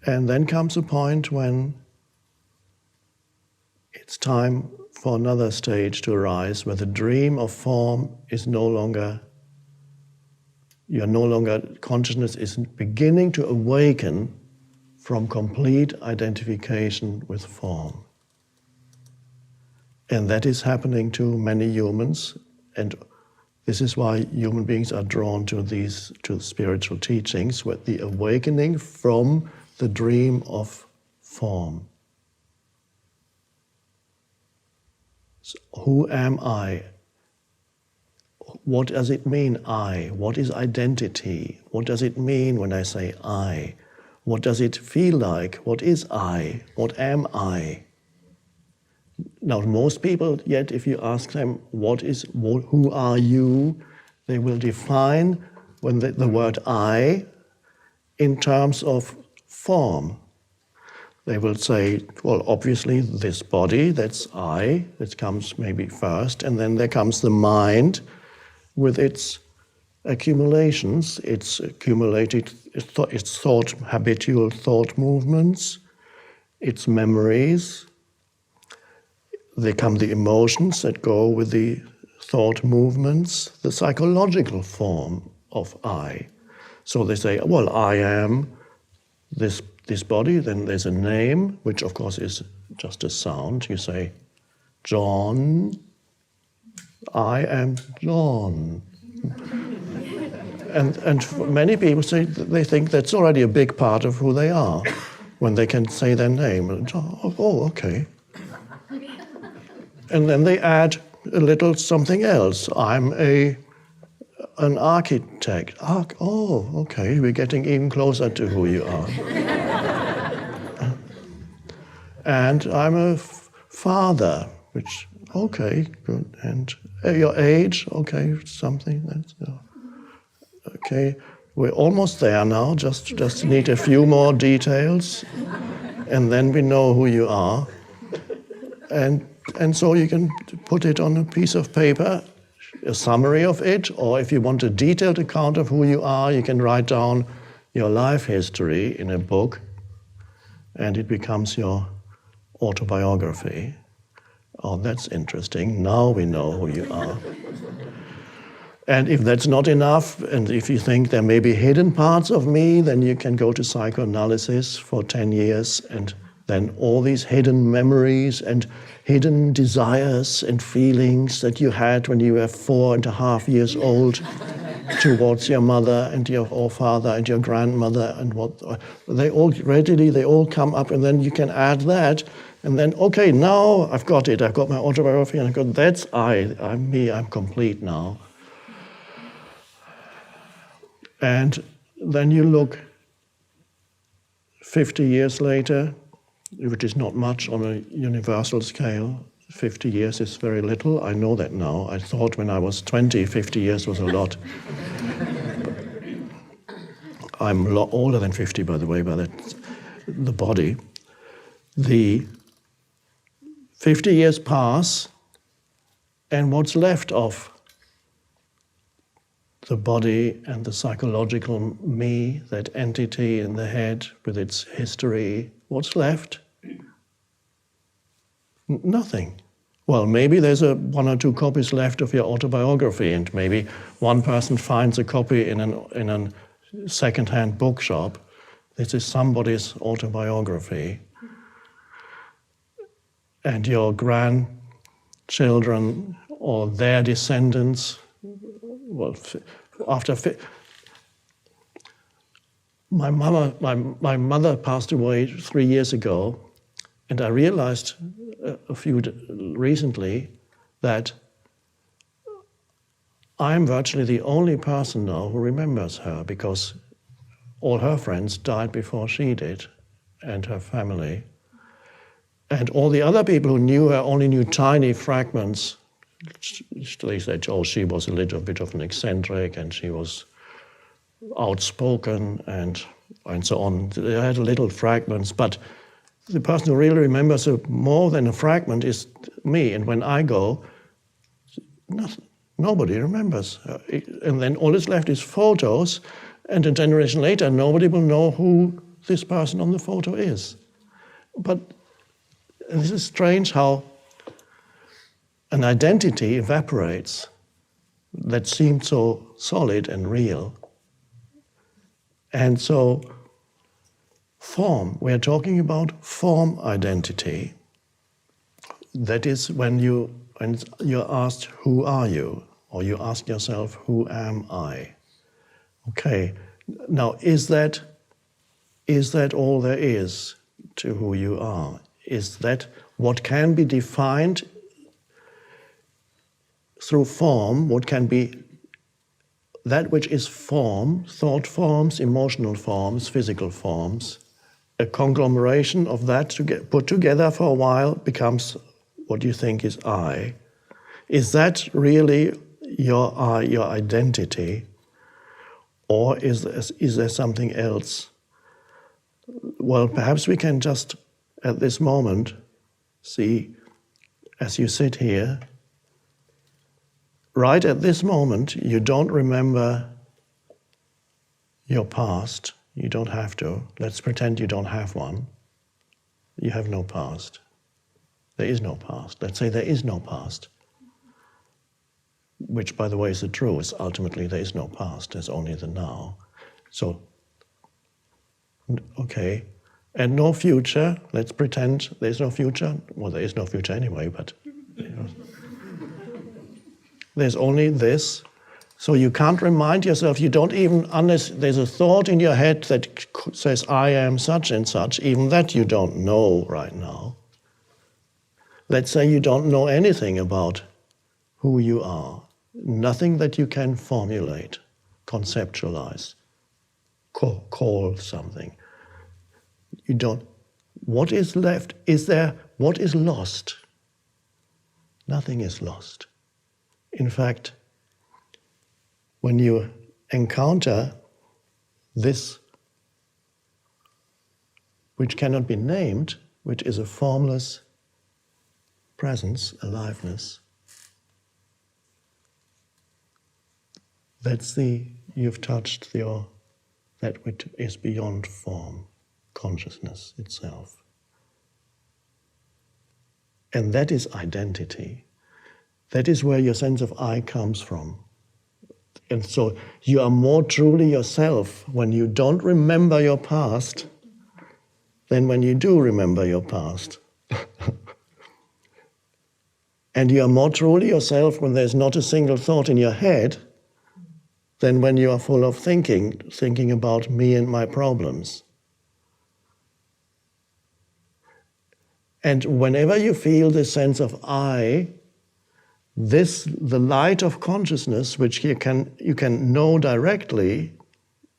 And then comes a point when it's time for another stage to arise, where the dream of form is no longer, consciousness is beginning to awaken from complete identification with form. And that is happening to many humans, and this is why human beings are drawn to spiritual teachings, with the awakening from the dream of form. So, who am I? What does it mean, I? What is identity? What does it mean when I say I? What does it feel like? What is I? What am I? Now, most people, yet, if you ask them, who are you? They will define the word I in terms of form. They will say, well, obviously this body, that's I, that comes maybe first, and then there comes the mind with its accumulations, its habitual thought movements, its memories. There come the emotions that go with the thought movements, the psychological form of I. So they say, well, I am this body, then there's a name, which of course is just a sound. You say, John, I am John. And many people say they think that's already a big part of who they are when they can say their name. Oh, okay. And then they add a little something else. I'm an architect. Oh, okay, we're getting even closer to who you are. And I'm a father, which, okay, good. And your age, okay, something. That's, okay, we're almost there now, just need a few more details, and then we know who you are. And so you can put it on a piece of paper, a summary of it, or if you want a detailed account of who you are, you can write down your life history in a book, and it becomes your autobiography. Oh, that's interesting. Now we know who you are. And if that's not enough, and if you think there may be hidden parts of me, then you can go to psychoanalysis for 10 years, and then all these hidden memories and hidden desires and feelings that you had when you were 4.5 years old towards your mother and your father and your grandmother, and they all come up, and then you can add that, and then, okay, now I've got it. I've got my autobiography, and I've got, that's I'm me, I'm complete now. And then you look 50 years later, which is not much on a universal scale. 50 years is very little. I know that now. I thought when I was 20, 50 years was a lot. I'm a lot older than 50, by the way, by the body. The 50 years pass, and what's left of the body and the psychological me, that entity in the head with its history, what's left? Nothing. Well, maybe there's 1 or 2 copies left of your autobiography, and maybe one person finds a copy in a second-hand bookshop. This is somebody's autobiography. And your grandchildren or their descendants, well, my mother passed away 3 years ago, and I realized recently that I'm virtually the only person now who remembers her, because all her friends died before she did, and her family. And all the other people who knew her only knew tiny fragments. They said, oh, she was a little bit of an eccentric, and she was outspoken, and so on. They had little fragments, but the person who really remembers more than a fragment is me. And when I go, nobody remembers. And then all that's left is photos, and a generation later, nobody will know who this person on the photo is. But this is strange how an identity evaporates that seemed so solid and real. And so form, we're talking about form identity. That is when you're asked, who are you? Or you ask yourself, who am I? Okay, now is that all there is to who you are? Is that what can be defined through form, what can be that which is form, thought forms, emotional forms, physical forms, a conglomeration of that to get put together for a while becomes what you think is I. Is that really your I, your identity? Or is there something else? Well, perhaps we can just, at this moment, see, as you sit here, right at this moment, you don't remember your past. You don't have to. Let's pretend you don't have one. You have no past. There is no past. Let's say there is no past. Which, by the way, is the truth. Ultimately, there is no past. There's only the now. So, okay. And no future. Let's pretend there's no future. Well, there is no future anyway, but you know. There's only this. So you can't remind yourself, you don't even, unless there's a thought in your head that says, I am such and such, even that you don't know right now. Let's say you don't know anything about who you are. Nothing that you can formulate, conceptualize, call something. You don't. What is left? Is there, what is lost? Nothing is lost. In fact, when you encounter this which cannot be named, which is a formless presence, aliveness, that's you've touched that which is beyond form, consciousness itself. And that is identity. That is where your sense of I comes from. And so you are more truly yourself when you don't remember your past than when you do remember your past. And you are more truly yourself when there's not a single thought in your head than when you are full of thinking about me and my problems. And whenever you feel this sense of I, the light of consciousness, which you can know directly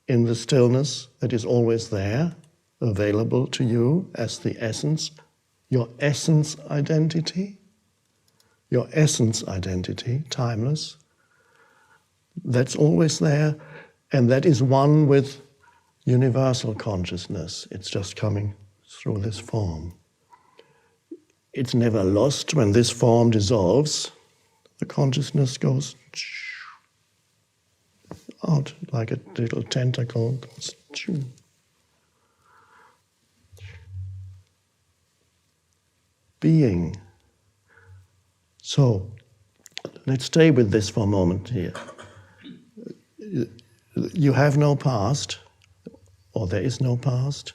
in the stillness that is always there, available to you as the essence, your essence identity, timeless, that's always there, and that is one with universal consciousness. It's just coming through this form. It's never lost. When this form dissolves, the consciousness goes out like a little tentacle. Being. So, let's stay with this for a moment here. You have no past, or there is no past.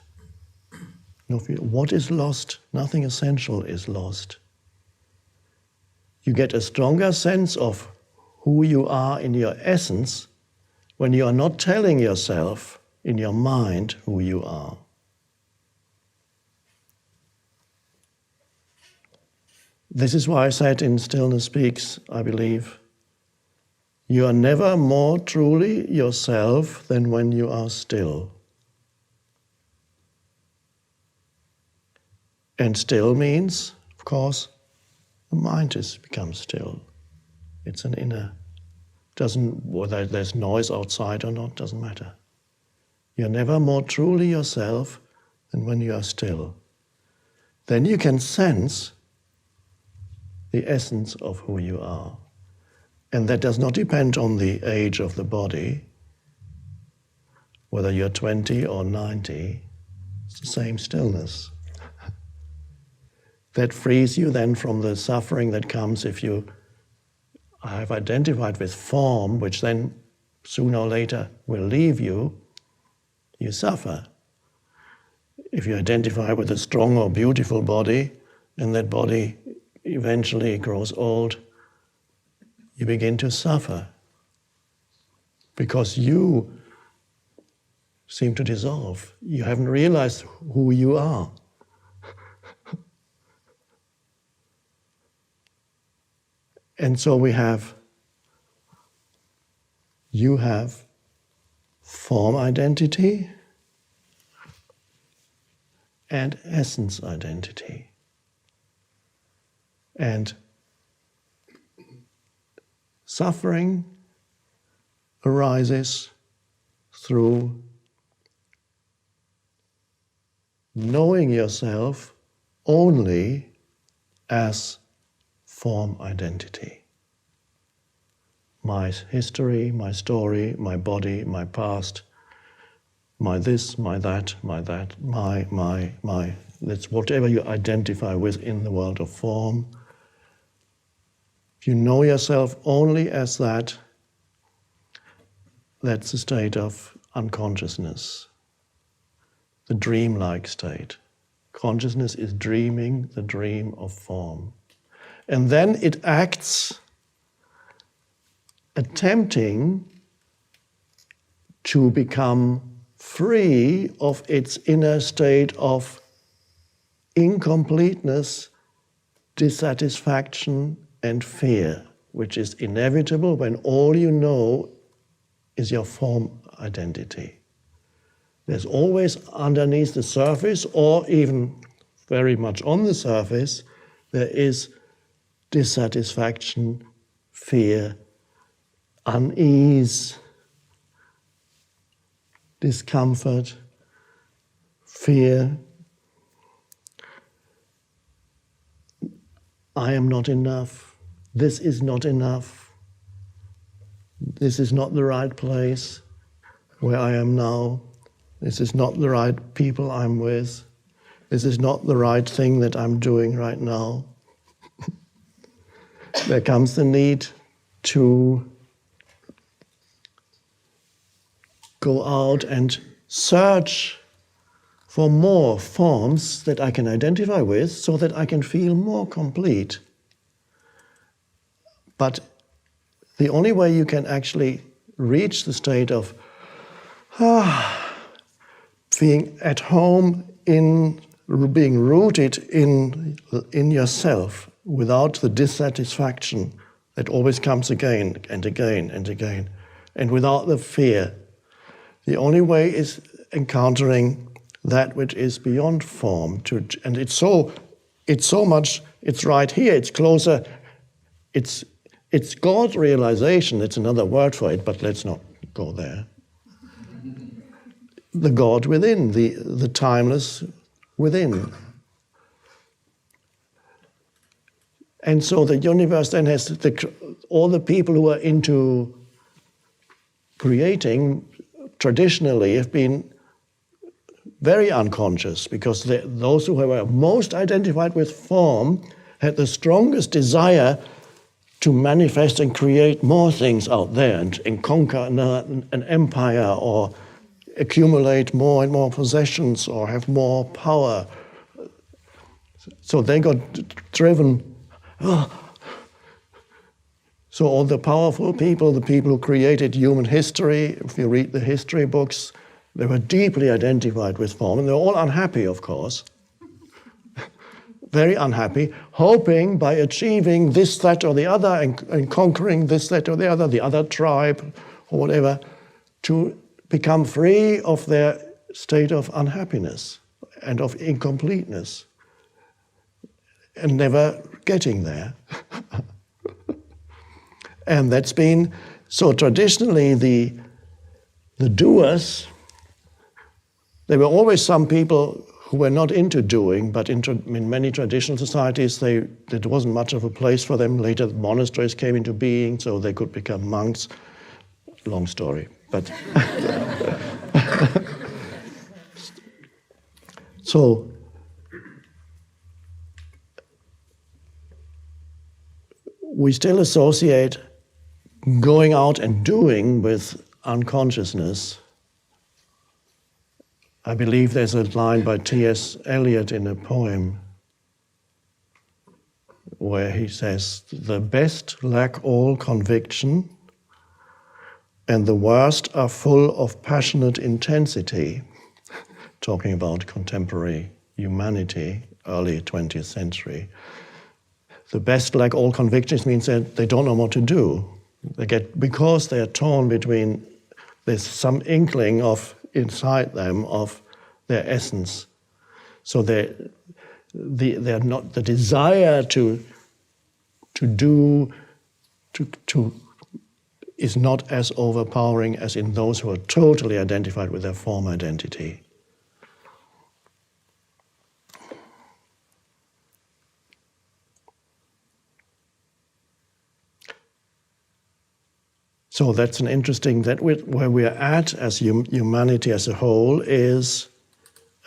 No future. What is lost? Nothing essential is lost. You get a stronger sense of who you are in your essence when you are not telling yourself in your mind who you are. This is why I said in Stillness Speaks, I believe, you are never more truly yourself than when you are still. And still means, of course, the mind becomes still. It's an inner, whether there's noise outside or not, doesn't matter. You're never more truly yourself than when you are still. Then you can sense the essence of who you are. And that does not depend on the age of the body, whether you're 20 or 90. It's the same stillness. That frees you then from the suffering that comes if you have identified with form, which then sooner or later will leave you. You suffer. If you identify with a strong or beautiful body, and that body eventually grows old, you begin to suffer because you seem to dissolve. You haven't realized who you are. And so you have form identity and essence identity. And suffering arises through knowing yourself only as form identity. My history, my story, my body, my past, my this, my that, my. That's whatever you identify with in the world of form. If you know yourself only as that, that's a state of unconsciousness, the dreamlike state. Consciousness is dreaming the dream of form. And then it acts attempting to become free of its inner state of incompleteness, dissatisfaction, and fear, which is inevitable when all you know is your form identity. There's always underneath the surface, or even very much on the surface, there is dissatisfaction, fear, unease, discomfort, fear. I am not enough. This is not enough. This is not the right place where I am now. This is not the right people I'm with. This is not the right thing that I'm doing right now. There comes the need to go out and search for more forms that I can identify with so that I can feel more complete. But the only way you can actually reach the state of being at home in being rooted in yourself without the dissatisfaction that always comes again and again and again, and without the fear. The only way is encountering that which is beyond form, and it's so much. It's right here. It's closer. It's God realization. It's another word for it, but let's not go there. The God within, the timeless within. And so the universe then has all the people who are into creating traditionally have been very unconscious, because those who were most identified with form had the strongest desire to manifest and create more things out there and conquer an empire or accumulate more and more possessions or have more power. So they got driven. So all the powerful people, the people who created human history, if you read the history books, they were deeply identified with form, and they were all unhappy, of course. Very unhappy, hoping by achieving this, that, or the other, and conquering this, that, or the other tribe, or whatever, to become free of their state of unhappiness and of incompleteness, and never getting there. And that's been, so traditionally the doers, there were always some people who were not into doing, but in many traditional societies, there wasn't much of a place for them. Later, the monasteries came into being, so they could become monks. Long story, but So, we still associate going out and doing with unconsciousness. I believe there's a line by T.S. Eliot in a poem where he says, "The best lack all conviction, and the worst are full of passionate intensity," talking about contemporary humanity, early 20th century. The best lack all convictions means that they don't know what to do. Because they're torn between, there's some inkling of inside them of their essence. So they're not, the desire to do is not as overpowering as in those who are totally identified with their form identity. So that's an interesting, where we are at as humanity as a whole is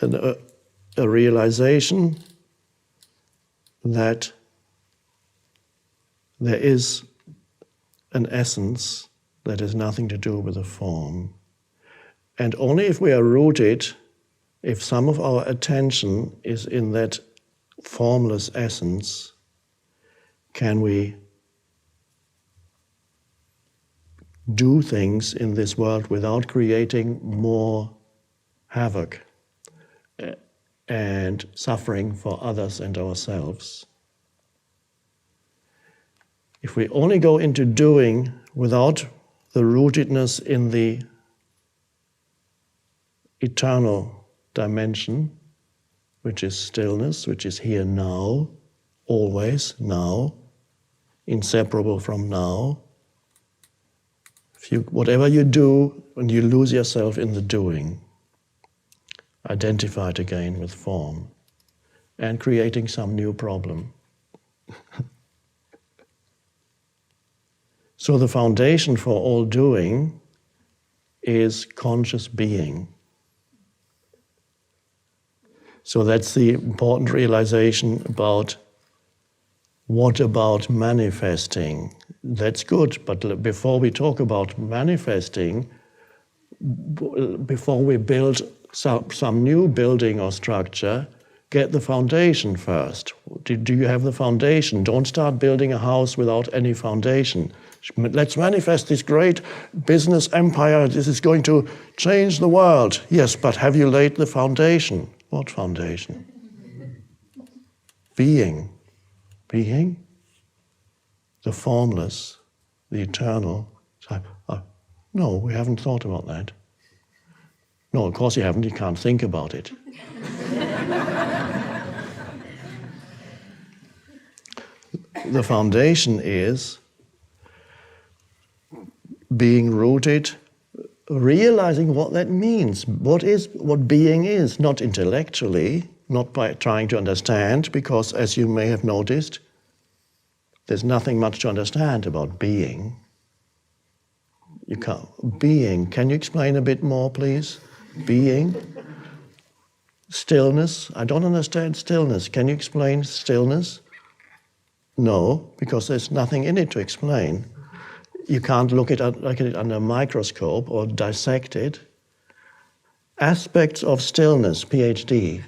a realization that there is an essence that has nothing to do with the form. And only if we are rooted, if some of our attention is in that formless essence, can we do things in this world without creating more havoc and suffering for others and ourselves. If we only go into doing without the rootedness in the eternal dimension, which is stillness, which is here now, always now, inseparable from now, whatever you do, when you lose yourself in the doing, identify it again with form and creating some new problem. So the foundation for all doing is conscious being. So that's the important realization about what about manifesting. That's good, but before we talk about manifesting, before we build some new building or structure, get the foundation first. Do you have the foundation? Don't start building a house without any foundation. Let's manifest this great business empire. This is going to change the world. Yes, but have you laid the foundation? What foundation? Being. Being? The formless, the eternal. No, we haven't thought about that. No, of course you haven't. You can't think about it. The foundation is being rooted, realizing what that means. What being is, not intellectually, not by trying to understand, because as you may have noticed, there's nothing much to understand about being. You can't. Being, can you explain a bit more, please? Being. Stillness, I don't understand stillness. Can you explain stillness? No, because there's nothing in it to explain. You can't look at it under a microscope or dissect it. Aspects of stillness, PhD.